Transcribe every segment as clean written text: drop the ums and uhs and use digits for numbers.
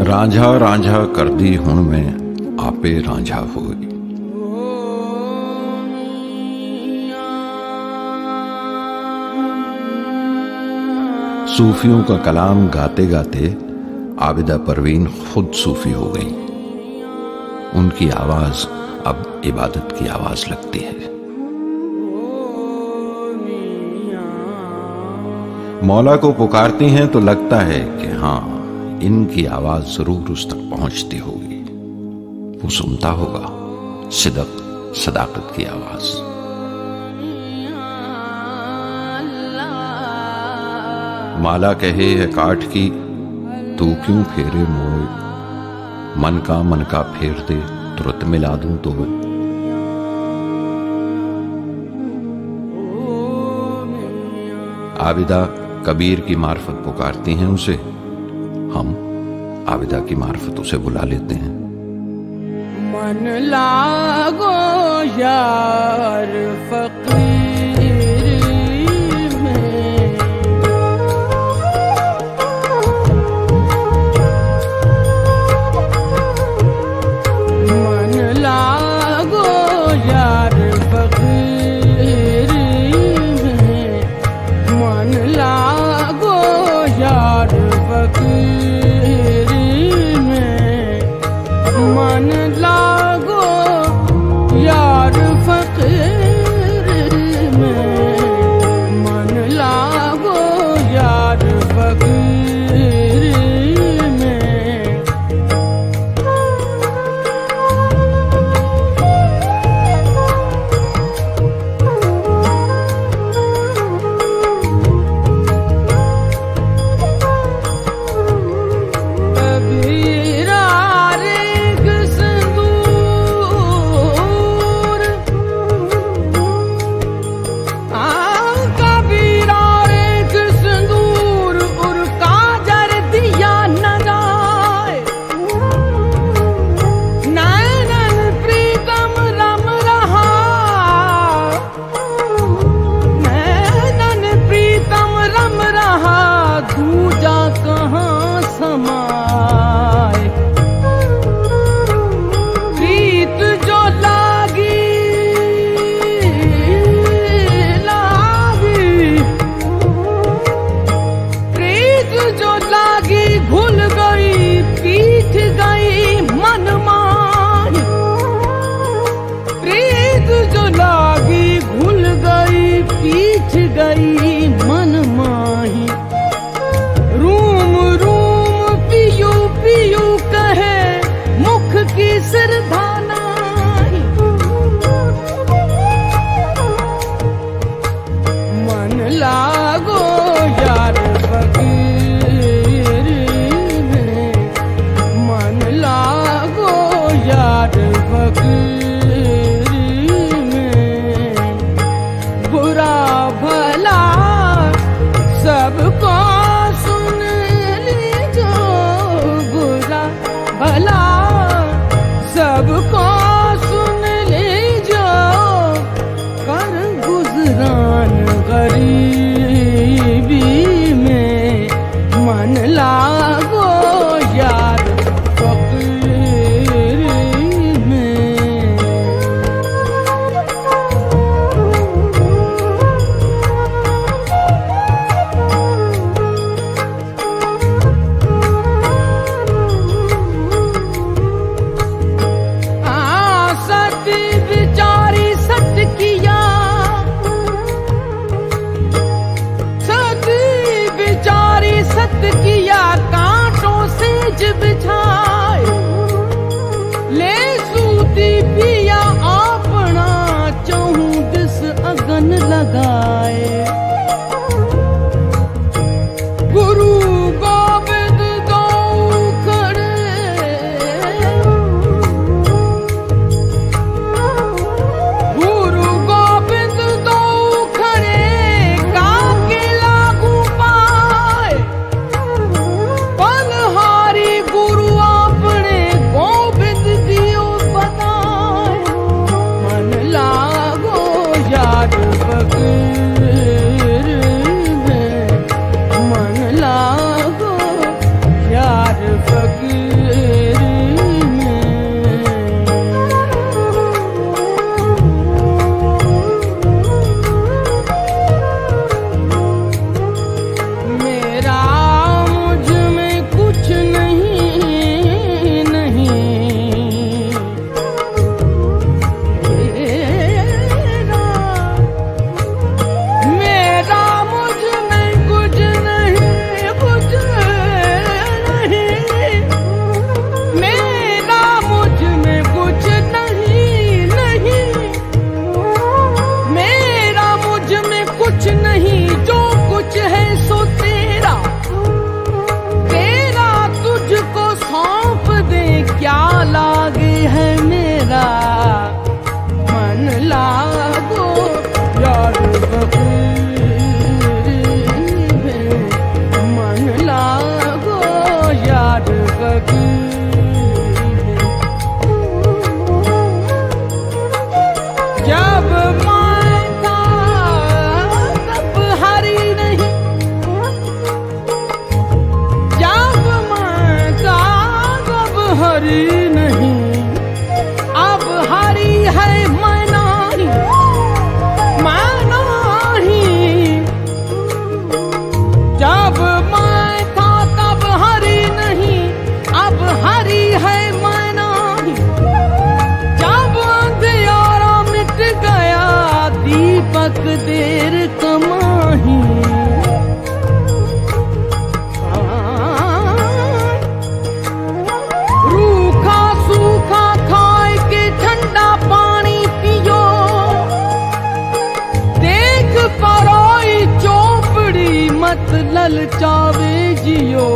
रांझा रांझा कर दी हुण मैं आपे रांझा होई। सूफियों का कलाम गाते गाते आबिदा परवीन खुद सूफी हो गई। उनकी आवाज अब इबादत की आवाज लगती है। मौला को पुकारती हैं तो लगता है कि हाँ, इनकी आवाज जरूर उस तक पहुंचती होगी। वो सुनता होगा सिदक सदाकत की आवाज। माला कहे है काठ की, तू क्यों फेरे मोए, मन का फेर दे तुरंत मिला दूं तो। आबिदा कबीर की मार्फत पुकारती हैं उसे, हम आबिदा की मार्फत उसे बुला लेते हैं। मन लागो यार फकीर में, मन लागो यार फकीर में, मन लागो यार फकीर में, मन लागो यार फकीर में, मन लागो यार फकीर में। गई मन माही, रूम रूम पियू पियू कहे मुख की सिरधाना। मन लागो यार फकीर में, मन लागो यार फकीर में, बुरा भला एक देर कमाही। रूखा सूखा खाए के ठंडा पानी पियो, देख परोई चौपड़ी मत ललचावे जियो।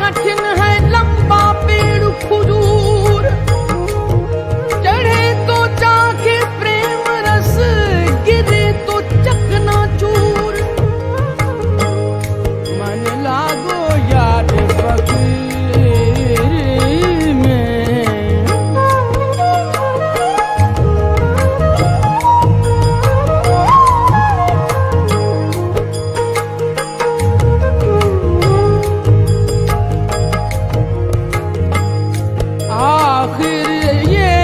कठिन है लंबा पेड़ खजूर, चढ़े तो चाखे प्रेम रस, गिरे तो चकनाचूर। मन लागो यार फकीर में, आखिर ये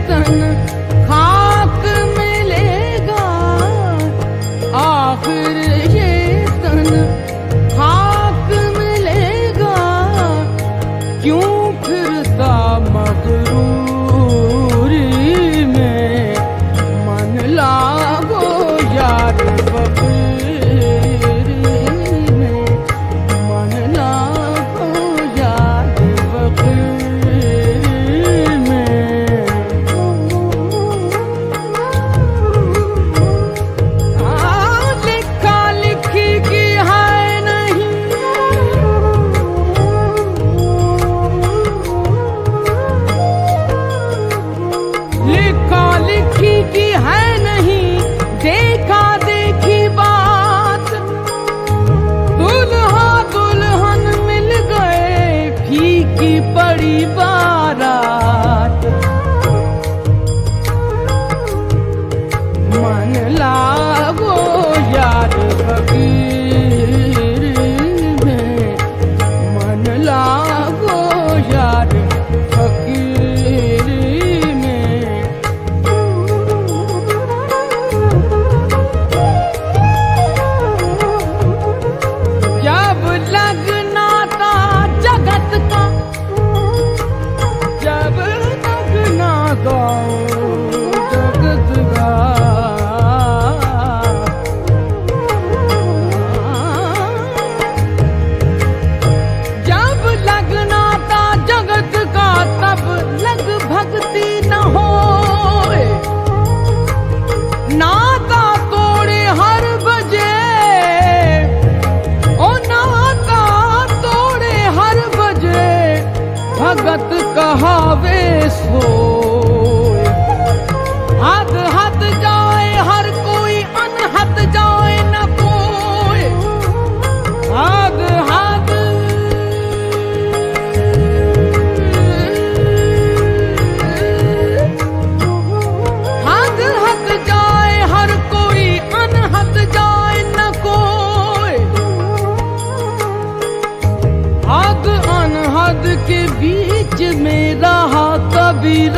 तन खाक मिलेगा, आखिर ये तन खाक मिलेगा। क्यों फिरता मगरूरी में, मन लागो यार फकीर में, मन लागो यार फकीर। लिखा लिखी की है नहीं, देखा देखी बात। दुल्हा दुल्हन मिल गए, फीकी पड़ी बारात। मन लागो यार फकीर में, मन लागो यार फकीर में। जब लगना था जगत का, जब लगना गाओ जगत का, जब लगना था जगत का, तब लग भक्ति न होए। नाता तोड़े हर बजे, ओ नाता तोड़े हर बजे, भगत कहावे सोए। हद हद जाए हर कोई, अनहद जाए न कोई। हद हद हद हद जाए हर कोई, अनहद जाए न कोई। हद अनहद के बीच में रहा कबीर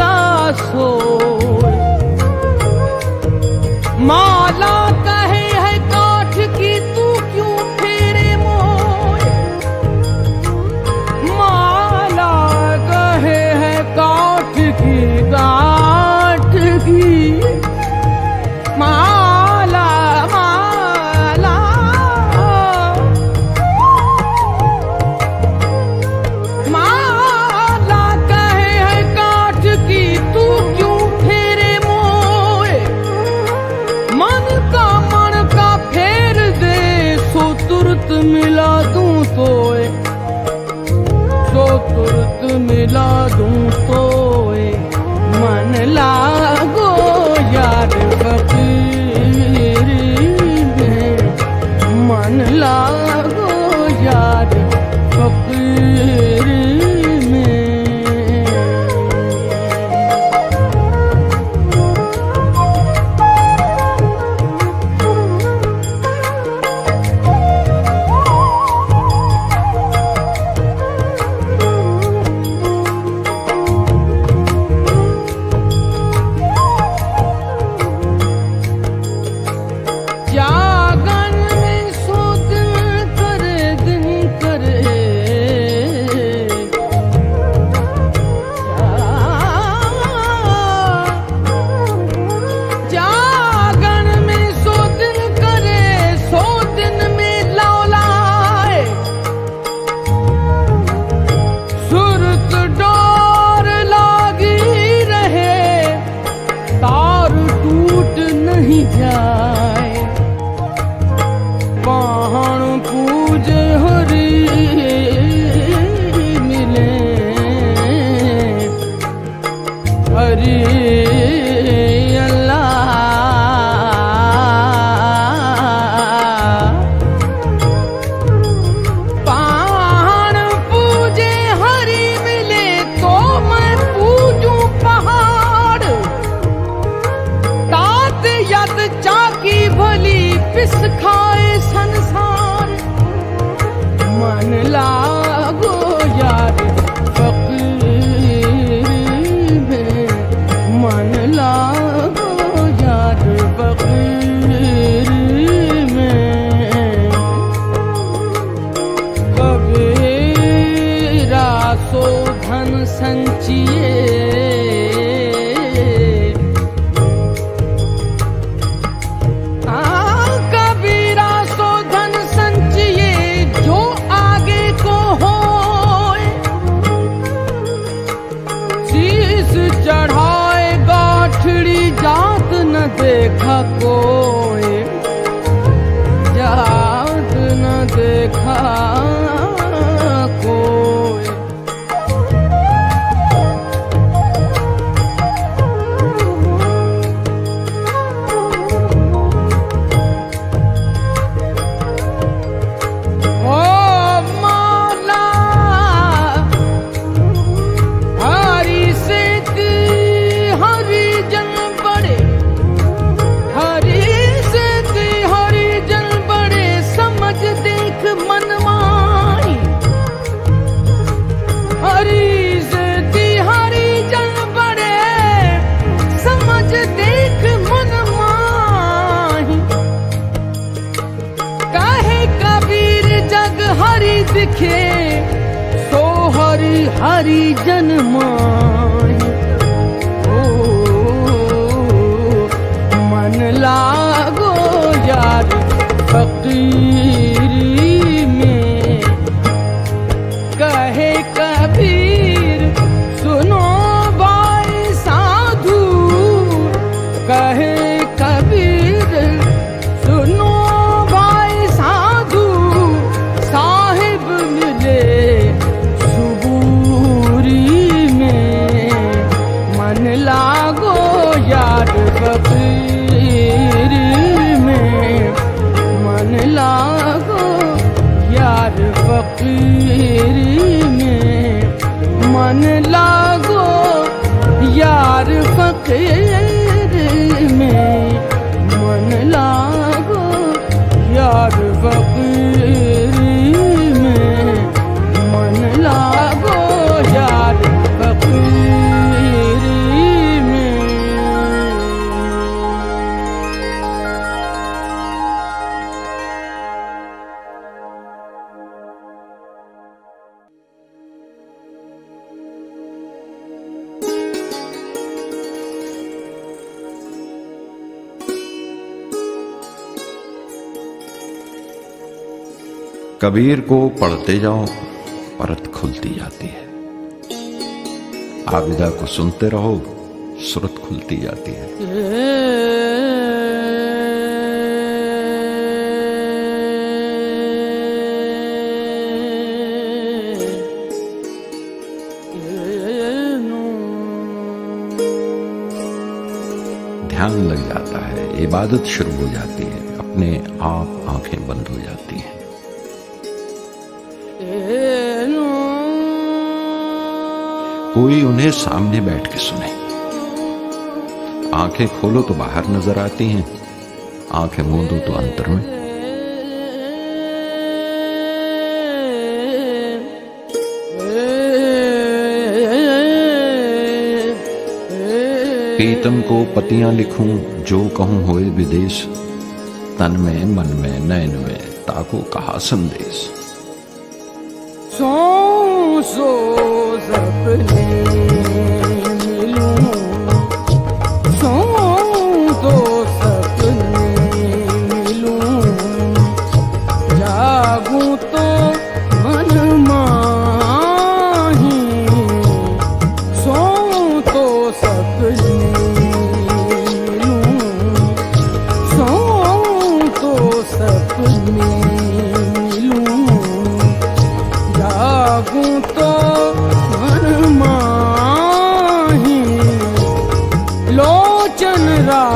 खाए संसार मन लागो यार फकीर में, मन लागो यार फकीर में। कबीरा सो धन संचिए, जात न देखा कोई, जात न देखा कोई। ओ मौला हरि से हरि जन बड़े, हरि से हरि जन बड़े समझ देख मनमाई। हरि से हरि जन बड़े समझ देख मनमाई। काहे कबीर जग हरि दिखे, सो हरि हरि जन माई। मन लागो यार फकीरी में, कहे कबीर सुनो भाई साधु। कहे कबीर सुनो भाई साधु, साहिब मिले सुबूरी में। मन लागो यार फकीर में, मन लागो यार फकीर में। मन लागो यार फकीर में, मन लागो यार फकीर में। मन लागो यार फकीर में। कबीर को पढ़ते जाओ, परत खुलती जाती है। आबिदा को सुनते रहो, सुरत खुलती जाती है। ध्यान लग जाता है, इबादत शुरू हो जाती है, अपने आप आंखें बंद हो जाती हैं। कोई उन्हें सामने बैठ के सुने। आंखें खोलो तो बाहर नजर आती हैं, आंखें मूंदो तो अंतर में। पीतम को पतियां लिखूं, जो कहूं होए विदेश। तन में मन में नैन में ताको कहा संदेश। सो सपने मिलूं, सो तो सपने मिलूं। जागूं तो मन माही, सो तो सपने मिलूं। सो तो सपने मिलूं। जागूं तो मन माही,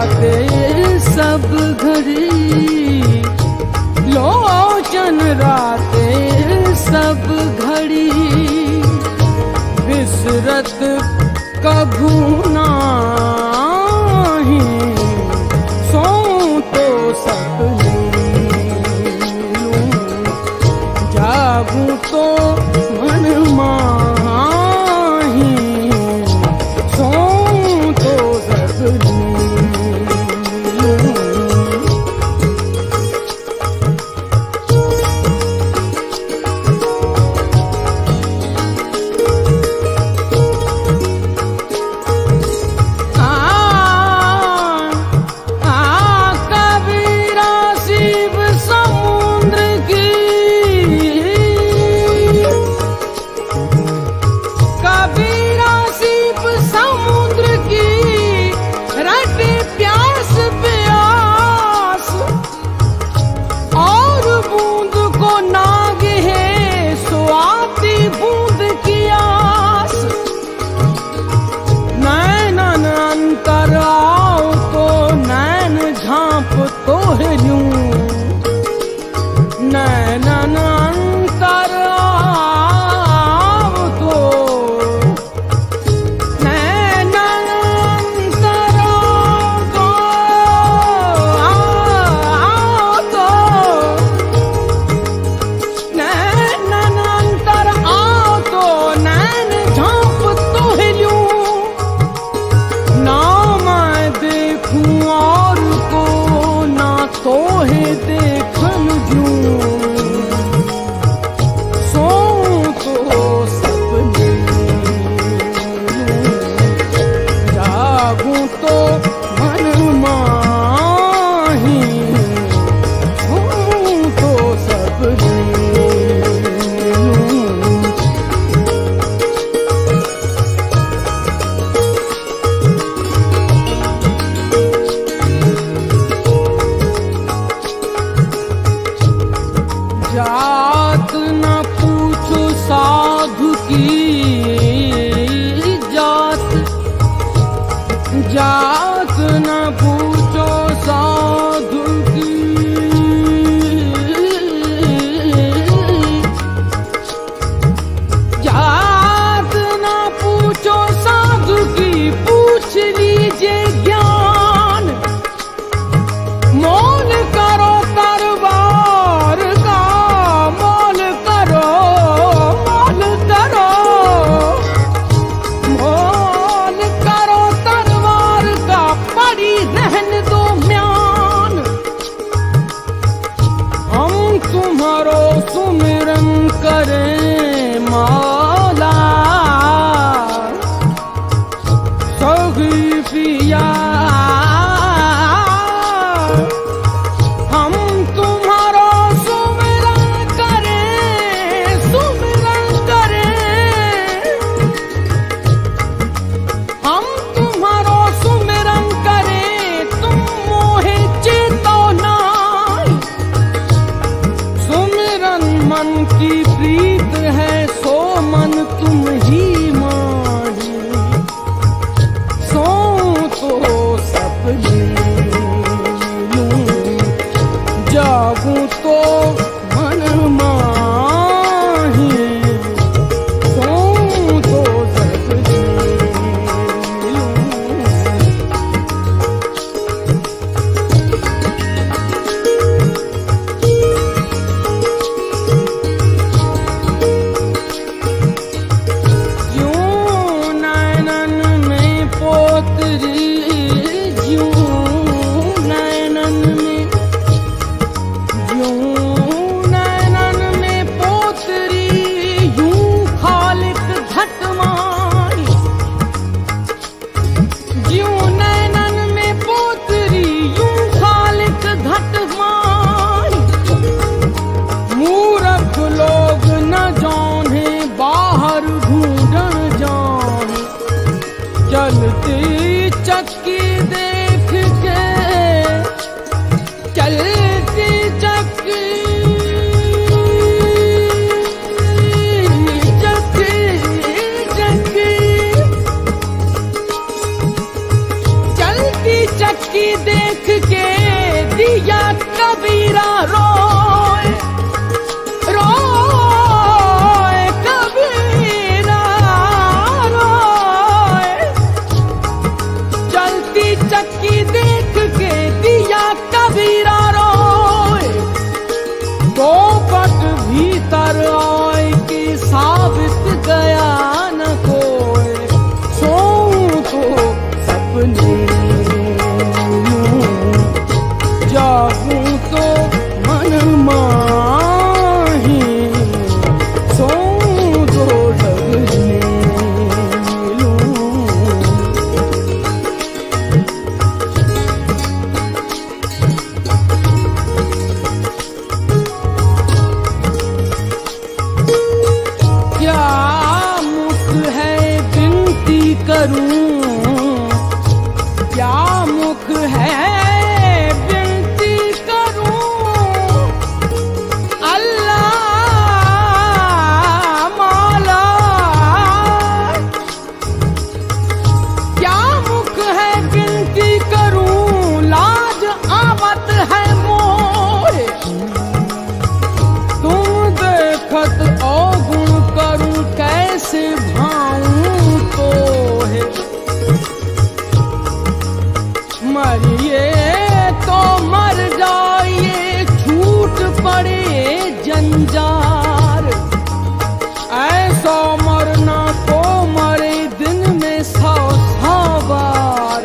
राते सब घड़ी, लोचन राते सब घड़ी, बिसरत कभू नाही, सोऊं तो सपने लूं, जागूं तो मन माही, सोऊं तो सपने लूं। तो है यूं नैनन अंतर आओ तो, नैनन अंतर आओ तो, नैनन अंतर आओ तो, नैन झांप तो है यूं, ना मैं देखूं और को तो है देखन जूं, सोऊं तो सपने लूं, जागूं तो मन माही, सोऊं तो सपने लूं। जात न पूछो साधु की जात, जात न पूछो साधु की, जात न पूछो साधु की, पूछ लीजिए ज्ञान, मोल करो तरवार का, मोल करो, मोल करो, मोल करो तरवार का, पड़ी रह चक्की देख के दिया कबीरा रोए रोए कबीरा रोए। चलती चक्की देख के दिया कबीरा रोए। दो पट भीतर आए कि साबित गया न कोई। सोऊं तो सपने जागूं तो मन माही। सोऊं तो लगने लूं। क्या मुख है विनती करूं, क्या मुख है विनती करूं। अल्लाह मौला क्या मुख है विनती करूं। लाज आवत है मोरे तुम देखत अवगुण करूं। कैसे भाऊं तो है मरिए तो मर जाइए छूट पड़े जंजार। ऐसा मरना को मरे दिन में 100 बार।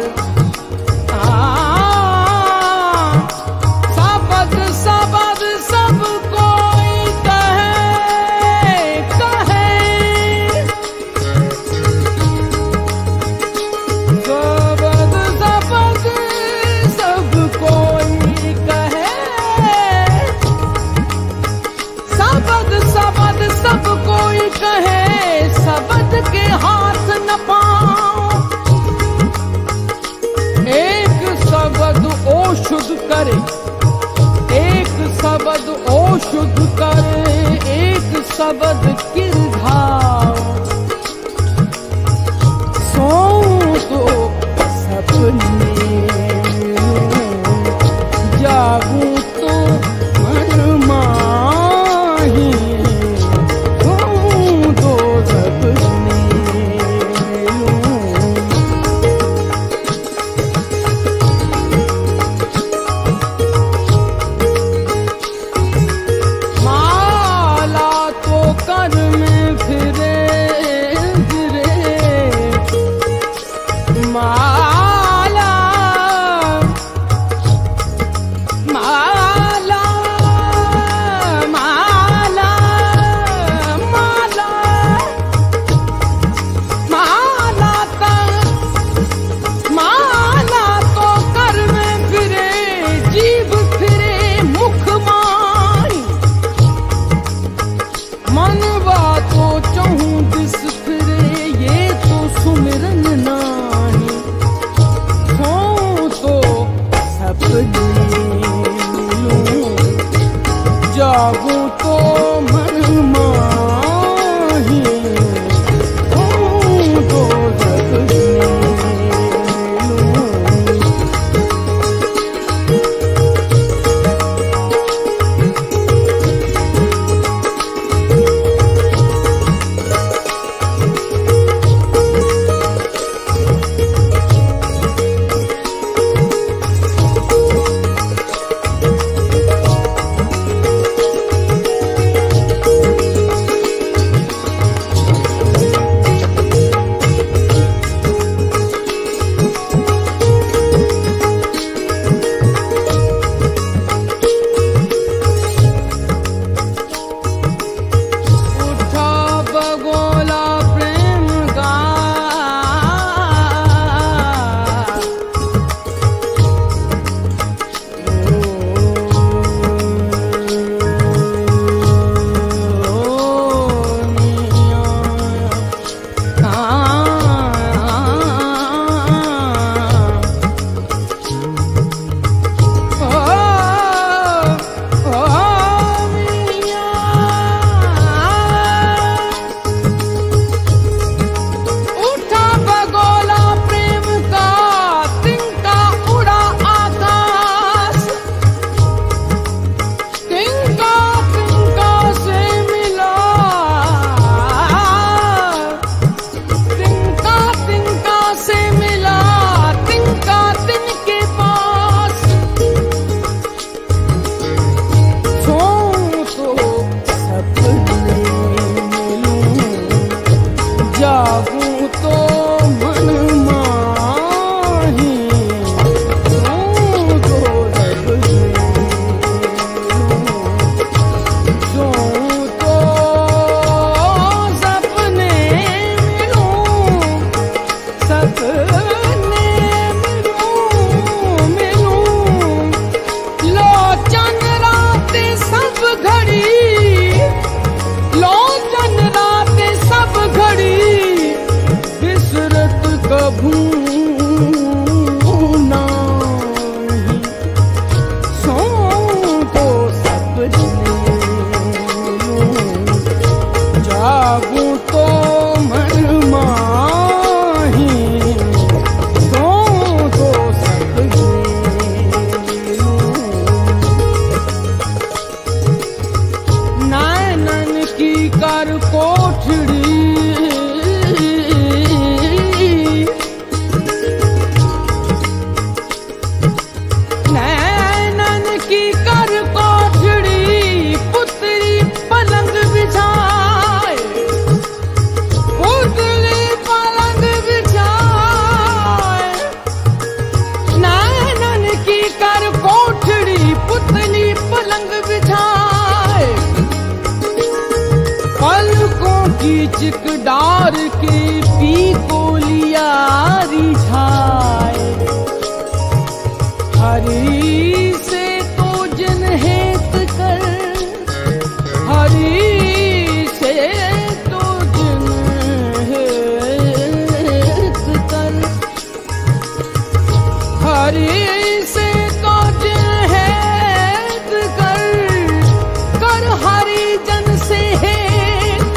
सबद सबद सब कोई कहे कहे। सबद सबद सब कोई कहे। सबद सबद सब कोई कहे। सबद के हाथ न पाओ। एक सबद ओषुध करे, एक सबद ओषुध करे, एक सबद किरघाव। सोऊं तो सपने जागूं तो मन माही। सोऊं तो सपने माला तो कर में फिरे फिरे। चिक डार के पी को लिया रिझाए। हरि से तो जिन हेत कर, हरि से तो जिन हेत कर, हरि से तो जिन हेत कर, कर हरि जन से हेत।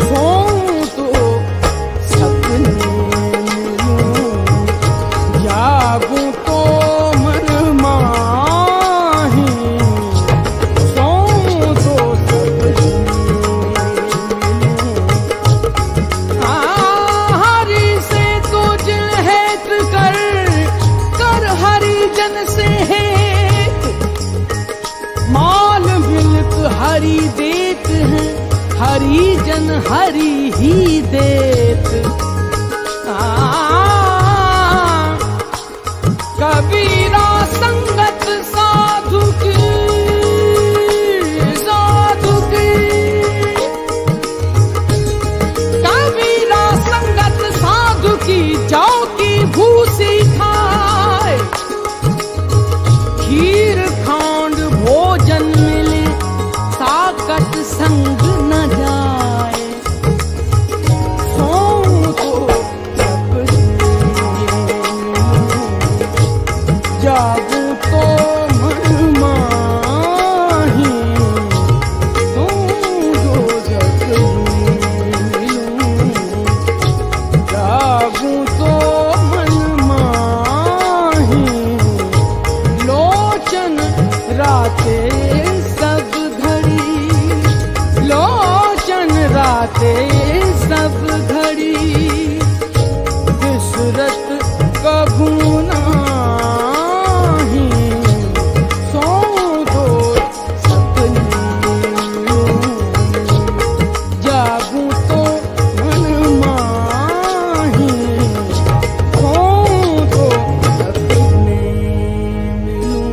सोऊं तो सपने मिलूं, जागूं तो मन माही। सोऊं तो सपने मिलूं, हरि से तो जिन हेत कर, कर हरि जन से हेत। माल मिलत हरि देत हैं, हरि जन हरि ही देत। कबीरा संगत साधु की, साधु की। कबीरा संगत साधु की, जौ की भूसी खाए। खीर खांड भोजन मिले, साकत संग न जाए। सोऊं तो सपने मिलूं, जागूं तो मन माही। सोऊं तो सपने मिलूं, जागूं तो मन माही। लोचन राते सब घड़ी, लोचन राते सब घड़ी। बिसरत कभू नाही, सोऊं तो सपने मिलूं, जागूं तो मन माही। सोऊं तो सपने मिलूं।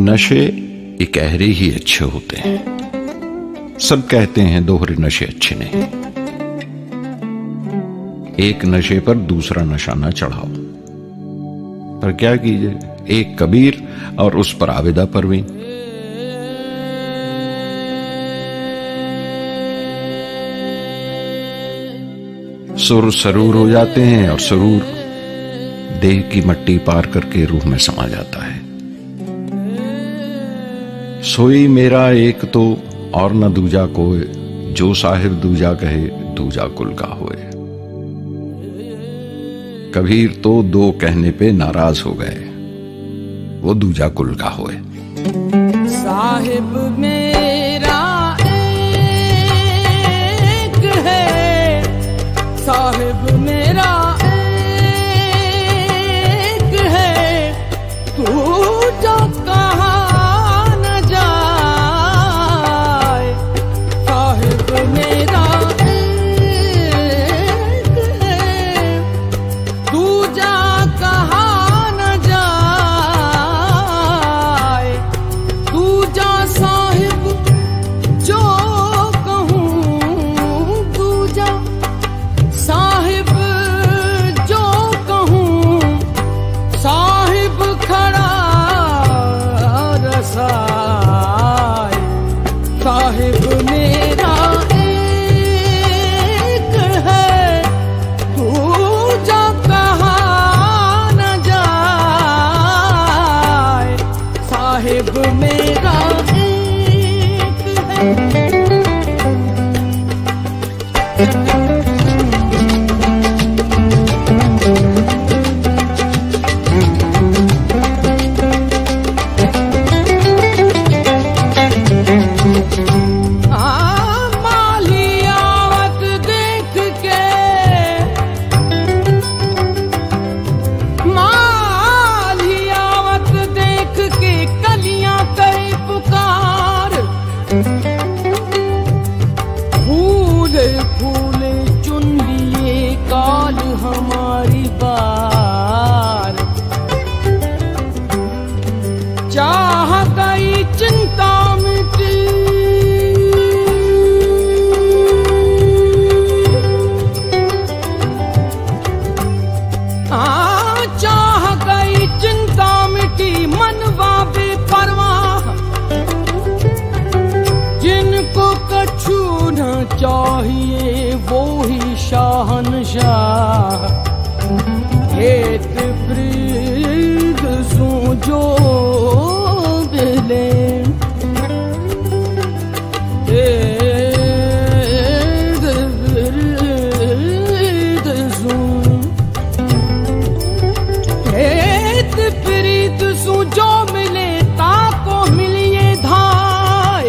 नशे इकहरे ही अच्छे होते हैं। सब कहते हैं दोहरे नशे अच्छे नहीं। एक नशे पर दूसरा नशा न चढ़ाओ। पर क्या कीजिए, एक कबीर और उस पर आबिदा परवीन। सुर सरूर हो जाते हैं और सरूर देह की मट्टी पार करके रूह में समा जाता है। सोई मेरा एक तो और न दूजा कोय, जो साहिब दूजा कहे दूजा कुल का होए। कबीर तो दो कहने पे नाराज हो गए, वो दूजा कुल का होए। साहिब मेरा एक है, साहिब मेरा एक है, तू जो कहाँ न जाए। साहिब मेरा एक है, तू जा कहाँ न जाए। तू जा साहिब चाहिए वो ही शाहनशाह। हेत प्रीत सू जो दिले प्रीत सू जो मिले ताको मिलिए धाय।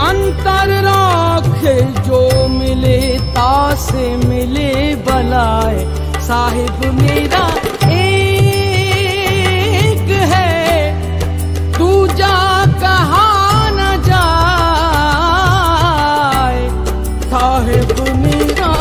अंतर राखे जो मिले तासे मिले बलाए। साहिब मेरा एक है दूजा कहा न जाए। साहिब मेरा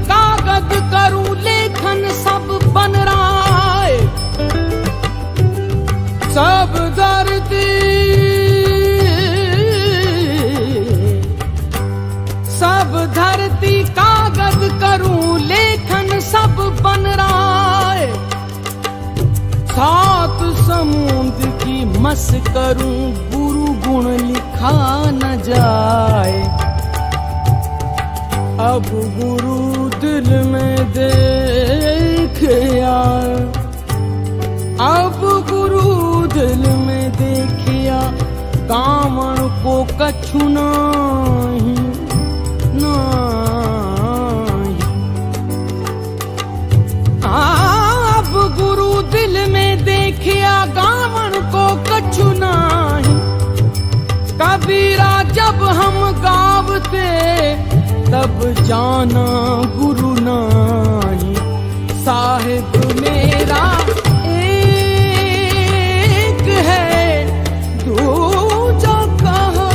कागज करूं लेखन सब बन रहा है। सब धरती कागज करूं लेखन सब बन रहा है। सात समुद्र की मस करूं गुरु गुण लिखा न जाए। अब गुरु दिल में देखिया, अब गुरु दिल में देखिया कामण को कछु नहीं नहीं। अब गुरु दिल में देखिया कामण को कछु नहीं। कबीरा जब हम गावते तब जाना गुरु नाही। साहिब मेरा एक है दूजा कहा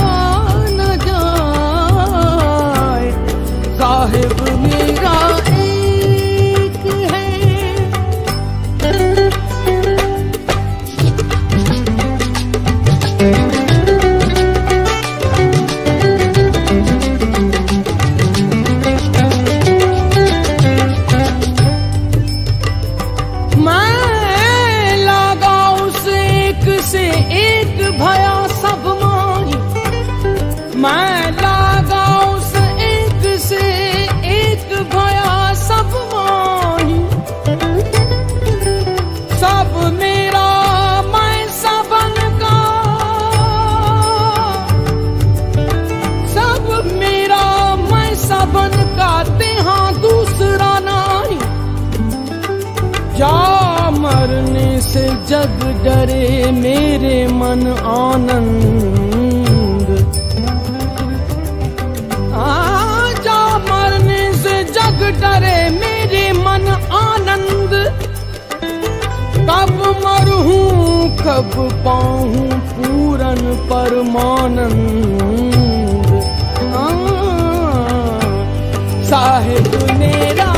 न जाए। साहिब मेरा एक है। भया सब माही मैं लागा उस एक से एक भया सब माही। सब मेरा मैं सबन का, सब मेरा मैं सबन का तेहा दूसरा नहीं। जा मरने से जग डरे मेरे मन आनंद। जा मरने से जग डरे मेरे मन आनंद। कब मरूं कब पाऊं पूरन परमानंद। साहिब मेरा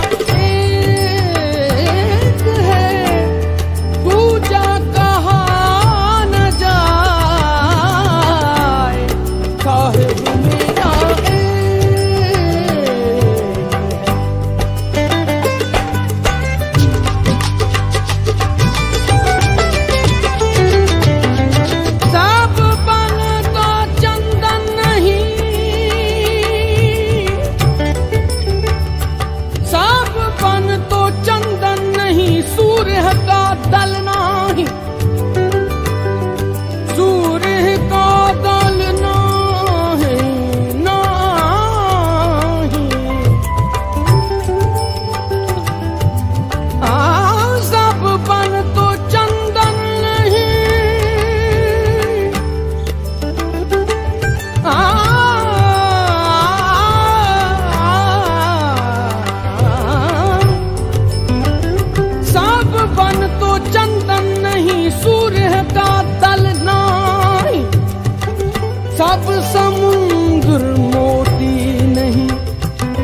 सब समुद्र मोती नहीं,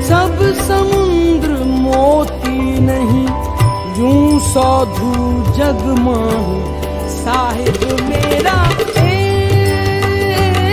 सब समुद्र मोती नहीं, यूं साधु जग माही साहिब मेरा एक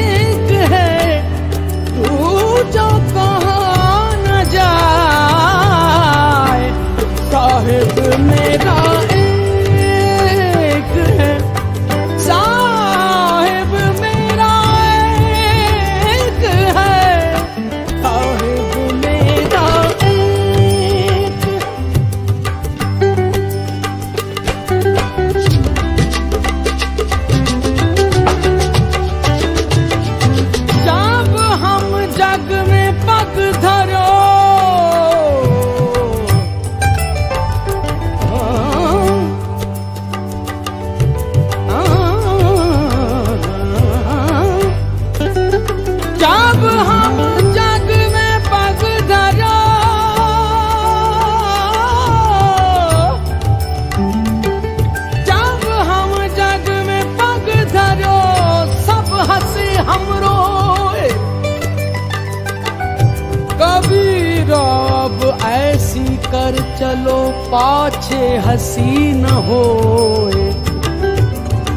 कर चलो पाछे हसी न होए,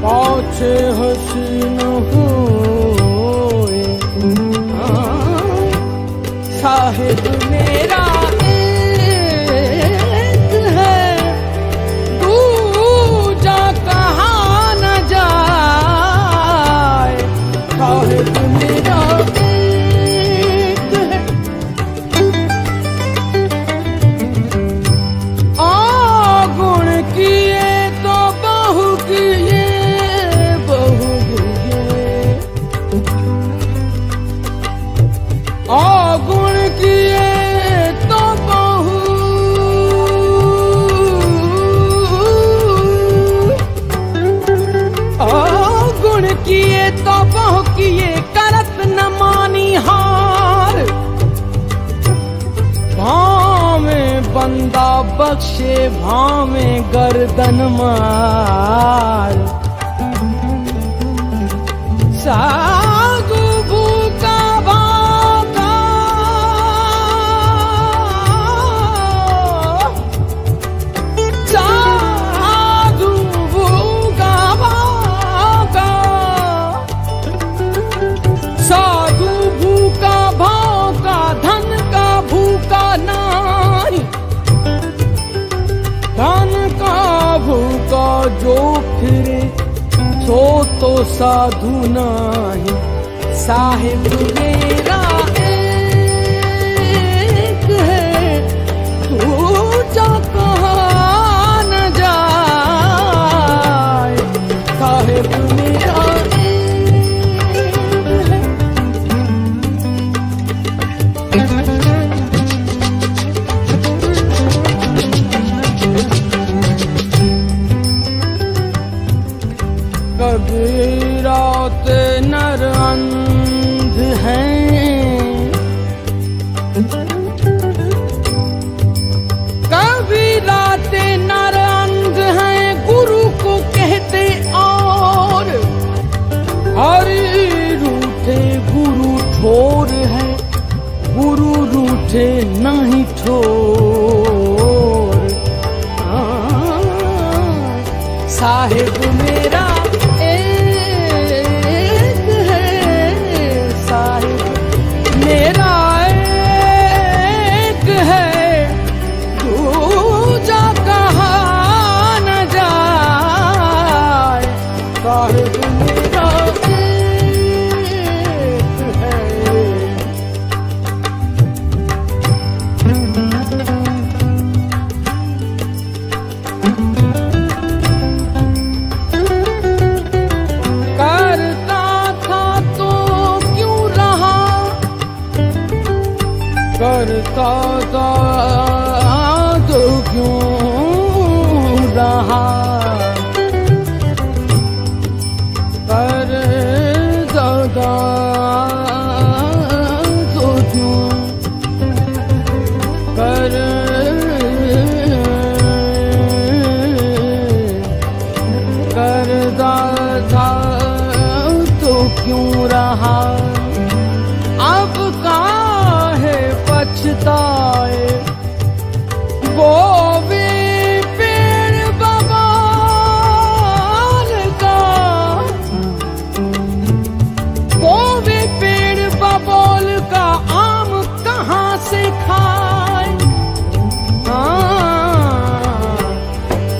पाछे हसी न होए। साहिब मेरा एक है, दूजा कहाँ न जाए। साहिब मेरा एक है, गुण किए तो बहु किए, बहु किए। गुण किए तो बहु, गुण किए तो बहु किए, करत न मानी हार। भावे बंदा बख्शे, भावे गर्दन मार। साधु भूखा भागा, साधु भूखा भागा, साधु भूखा भागा, धन का भूखा नहीं। धन का भूखा जो फिरे, सो तो साधु नहीं। साहिब मेरा एक है, दूजा कहाँ न जाए। साहिब मेरा एक है। कबीरात नर अंध हैं, कबीरात नर अंध हैं, गुरु को कहते और। हरि रूठे गुरु ठोर है, गुरु रूठे नहीं ठोर। साहिब मेरा एक है, साहिब मेरा एक है, दूजा कहाँ न जाए। साहिब मेरा एक है। करता था तो क्यों रहा, करता था तो क्यों, करता था तो क्यों रहा। अब काहे पछताए, वो भी पेड़ बबूल का, वो भी पेड़ बबूल का, आम कहाँ से खाए।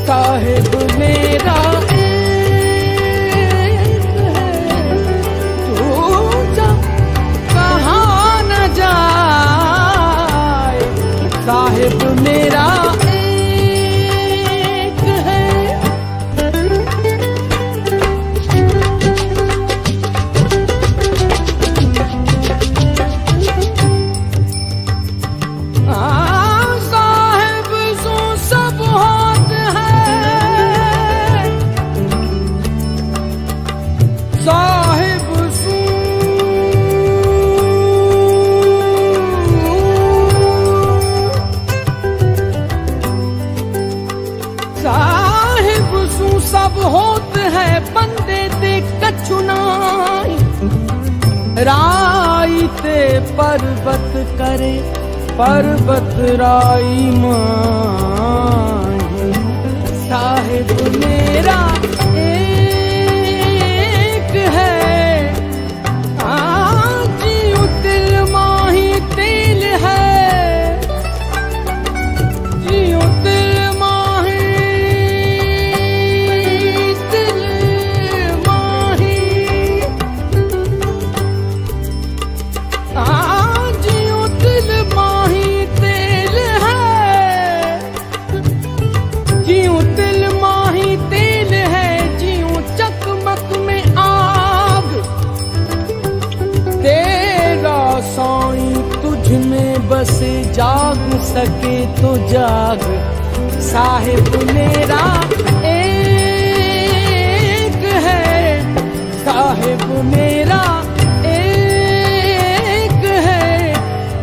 साहिब मेरा साहिब मेरा एक है। साहिब सो सब हाथ है, साहिब सो साहिब सू सब होत है, बंदे ते कछु नाई। राई ते पर्वत करे, पर्वत राई माही साहिब मेरा एक है। जियो तिल माही तेल है, जियो तिल माही तिल माही। जियो तिल माही तेल है, जियो तिल माही तेल है। जियो चकमक में आग तेरा साईं तुझ में बसे, जाग सके तो जाग साहिब मेरा एक है। साहिब मेरा एक है,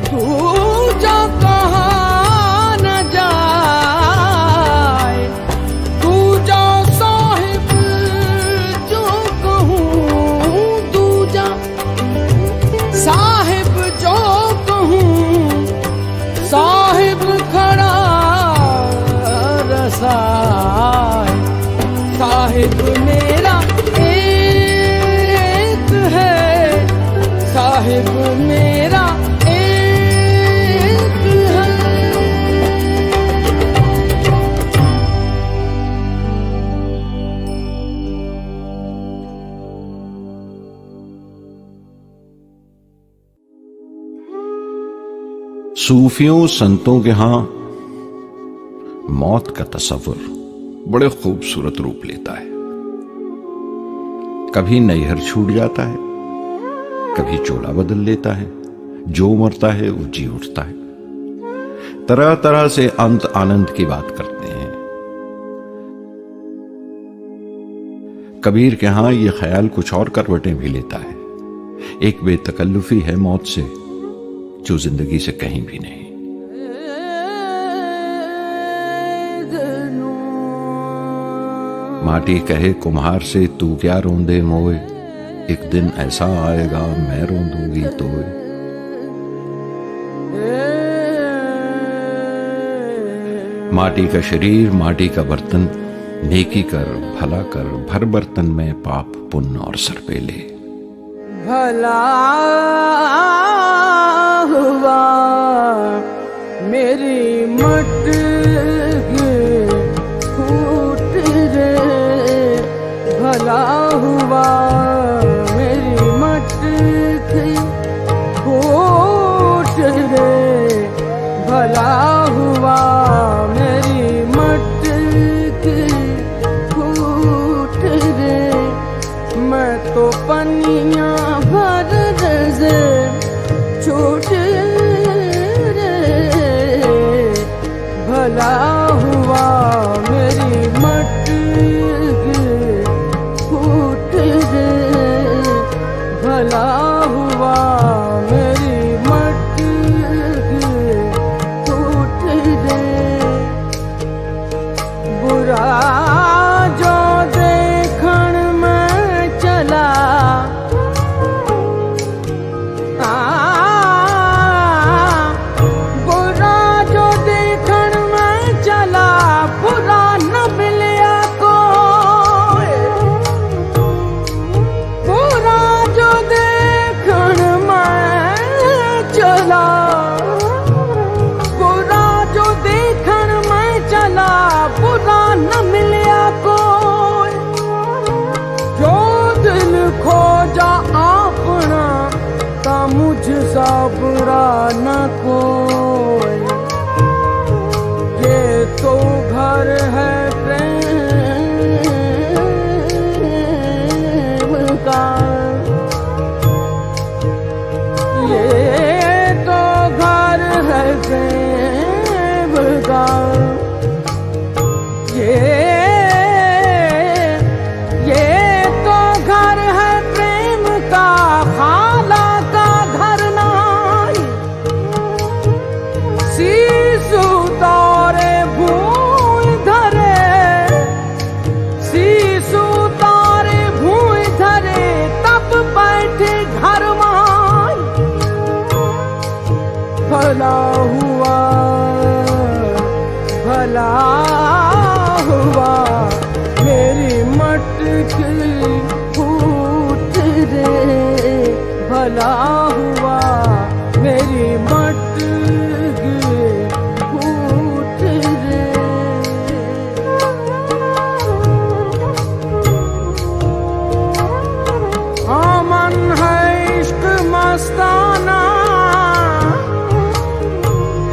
दूजा कहाँ न जाए। दूजा साहिब जो कहूँ, दूजा साहिब जो कहूँ, साहिब खड़ा रसाए। साहिब मेरा एक है, साहिब मेरा एक है। सूफियों संतों के यहां मौत का तस्वुर बड़े खूबसूरत रूप लेता है। कभी नैहर छूट जाता है, कभी चोला बदल लेता है। जो मरता है वो जी उठता है। तरह तरह से अंत आनंद की बात करते हैं। कबीर के यहां यह ख्याल कुछ और करवटें भी लेता है। एक बेतकल्लुफी है मौत से जो जिंदगी से कहीं भी नहीं। माटी कहे कुम्हार से तू क्या रोंदे मोए, एक दिन ऐसा आएगा मैं रोंदूंगी तोए। माटी का शरीर माटी का बर्तन, नेकी कर भला कर भर बर्तन में पाप पुण्य और सर पे ले। भला हुआ मेरी मटकी फूट रे, भला हुआ मेरी मटकी फूट रे, भला हुआ मेरी मटकी फूट रे। मैं तो पनिया भर से छूट रे, भला हुआ मेरी मटकी फूट रे, भला हुआ मेरी मटकी फूट रे। बुरा जो देखण में चला, बुरा जो देखण में चला, बुरा न मिलिया कोई। बुरा जो देखण में चला, बुरा जो देखण में चला, बुरा न मिलिया कोई। जो दिल खोजा अपना ता मुझसा बुरा न कोई। ये तो घर है प्रेम का, ये तो घर है प्रेम का। ये तो घर है प्रेम का, खाला का घर नाई। शीशु तोरे भूल धरे, भला हुआ मेरी मटकी फूट रे, भला हुआ मेरी मटकी फूट रे। हाँ मन है इश्क मस्ताना,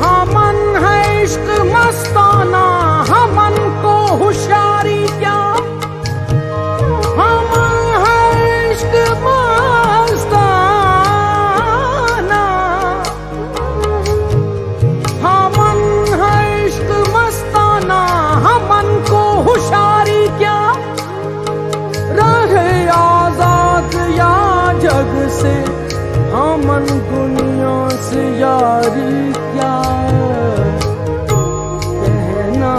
हाँ मन है इश्क मस्ताना, हाँ मन को होशियारी क्या, हाँ मन है इश्क मस्ताना, हाँ मन है इश्क मस्ताना, हाँ मन को होशियारी क्या, रहे आजाद या जग से, हाँ मन दुनिया से यारी क्या। कहना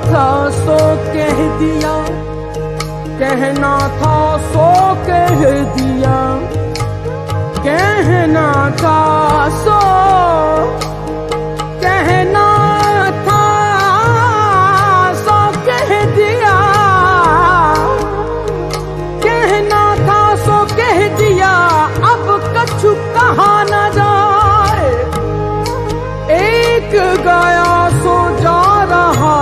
था सो कह दिया, कहना था सो कह दिया, कहना था सो कहना था सो कह दिया, कहना था सो कह दिया, अब कछु कहा न जाए। एक गया सो जा रहा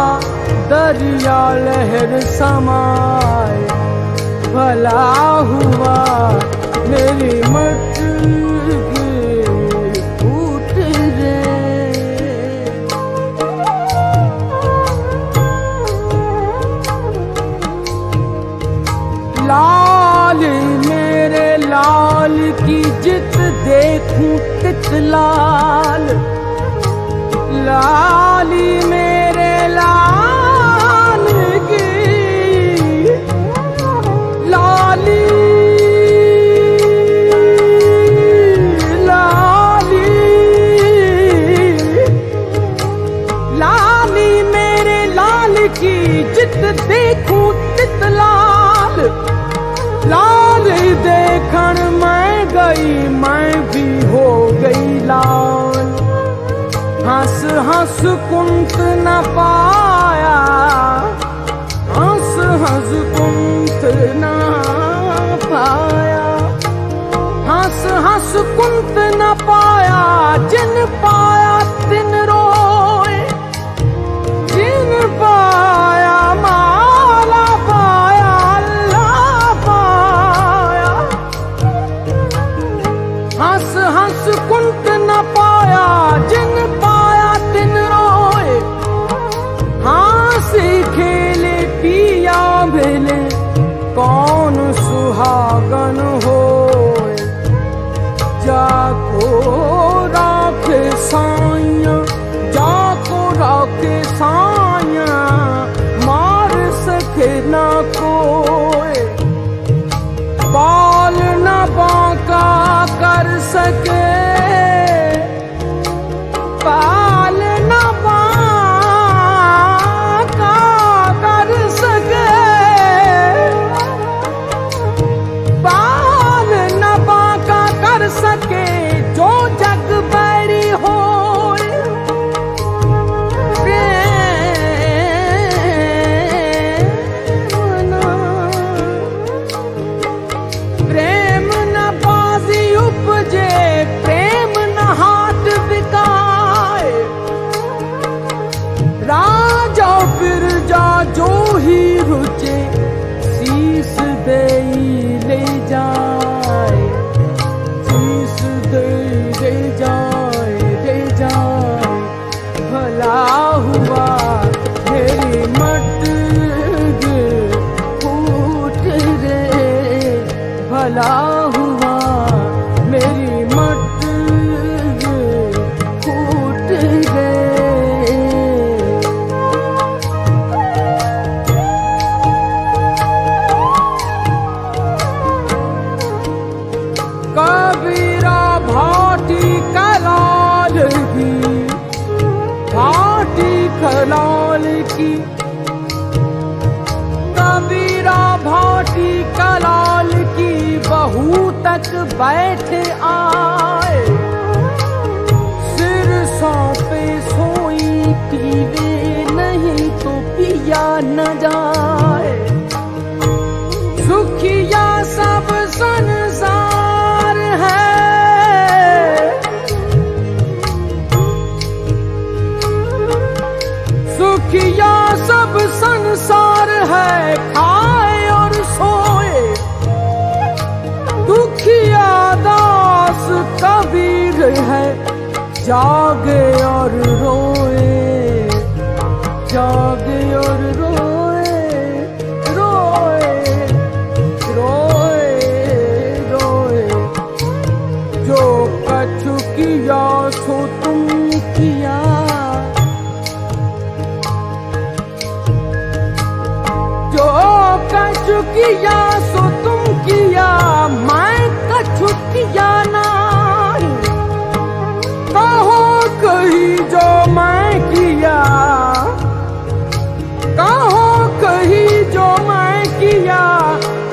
दरिया लहर समाए, भला हुआ मेरी मटकी फूट रे। लाल मेरे लाल की जित देखूं तित लाल, लाली मेरे लाल की लाली, लाली लाली मेरे लाल की जित देखूं तित लाल, लाल देखण मैं गई मैं भी हो गई लाल। हंस हंस कुंत न पाया, हंस हंस कुंत न पाया, हंस हंस कुंत न पाया, जिन पाया तिन रोए, जिन पाया माला पाया अल्लाह पाया। हंस हंस कुंत न पाया, जिन पाया तिन रोए, हंसी खेले पिया भेले कौन सुहागन होए। जाको राखे साइया, जाको राखे साइया, मार सके न कोई, बाल न बांका कर सके, बाल न बांका कर सके, बाल न बांका कर सके, जो जग बैरी होए। प्रेम न बाजी उपजे, प्रेम न हाथ बिकाए, राजा बिरजा जो ही रुचे, शीस दे ले जाए, शीस दे ले जाए, ले जाए। भला हुआ मेरी मटकी फूट रे, भला हुआ मेरी मटकी फूट रे। कबीरा भाटी कलाल की, भाटी कलाल की, कबीरा भाटी कलाल की, बहू तक बैठ आए, सिर सौंपे सोई पीवे न जाए। सुखिया सब संसार है, सुखिया सब संसार है, खाए और सोए। दुखिया दास कबीर है, जागे और रोए, जागे और रोए, रोए रोए रोए। जो कछु किया सो तुम किया, जो कछु किया सो तुम किया, मैं कछु किया नहीं। कहो कहीं जो मैं किया, कहो कहीं जो मैं किया।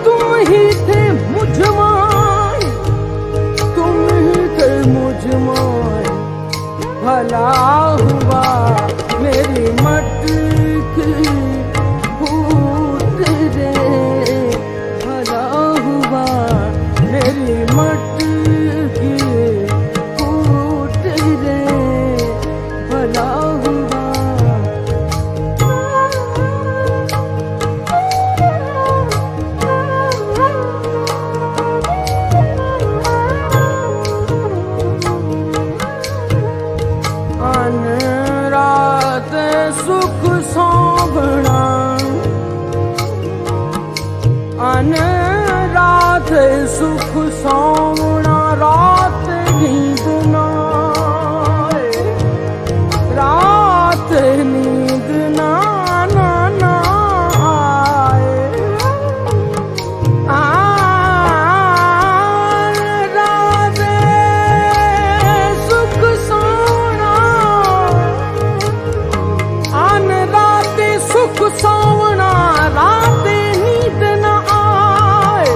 तुम ही थे मुझ में, तुम ही थे मुझ में। भला हुआ मेरी मटकी फूट रे, भला हुआ मेरी मटकी फूट रे, भला हुआ। रात सुख सौगना, अन रात सुख सौगना, रात नींद न आए, रात नींद न आए। रात सुख सोना, अन रात सुख सोना, रात नींद न आए।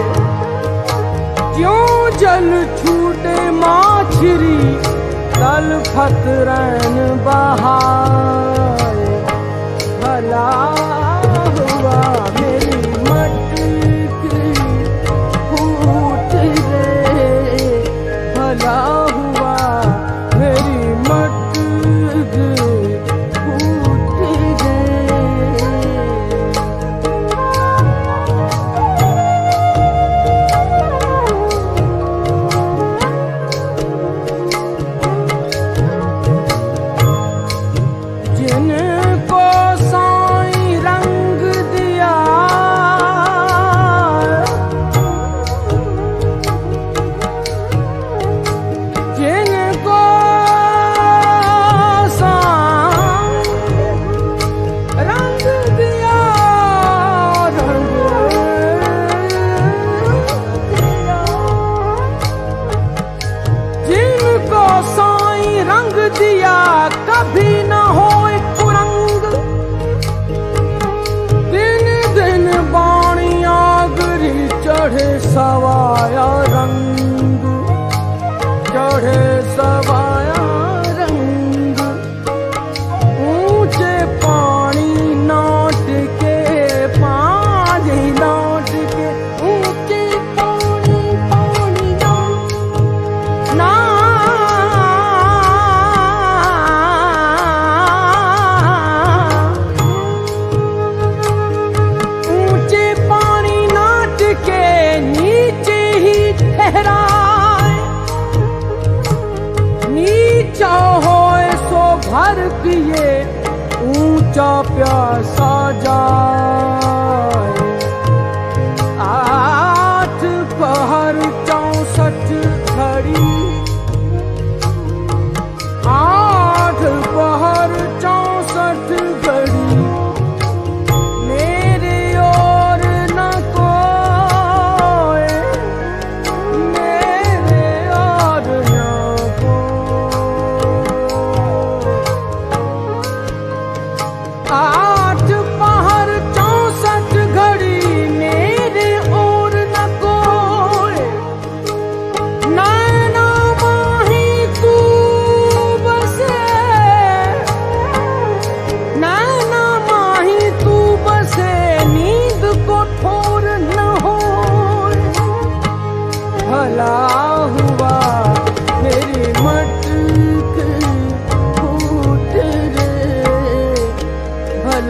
क्यों जल छूटे माछरी, तलफत रैन बहाए। भला हुआ मेरी मटकी फूट रे, भला हुआ मेरी मटकी फूट रे। जिनको साईं रंग दिया, जिनको साईं रंग दिया, रंग दिया। जिनको साईं रंग दिया, कभी न हो कुरंग। दिन दिन बाणी आगरी, चढ़े सवाया रंग, चढ़े सवाया रंग। ऊंचे पानी नाट के, पानी नाट के, ऊंचे पानी पानी ना ऊंचे पानी नाट के, नीचे ही ठहराए। नीचा होए सो भर पिए, ऊंचा प्यासा जाए। 8 पहर 64 घड़ी, 8 पहर 64 घड़ी। मेरे और न कोई, मेरे और न कोई। 8 पहर 64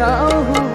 मिला हूँ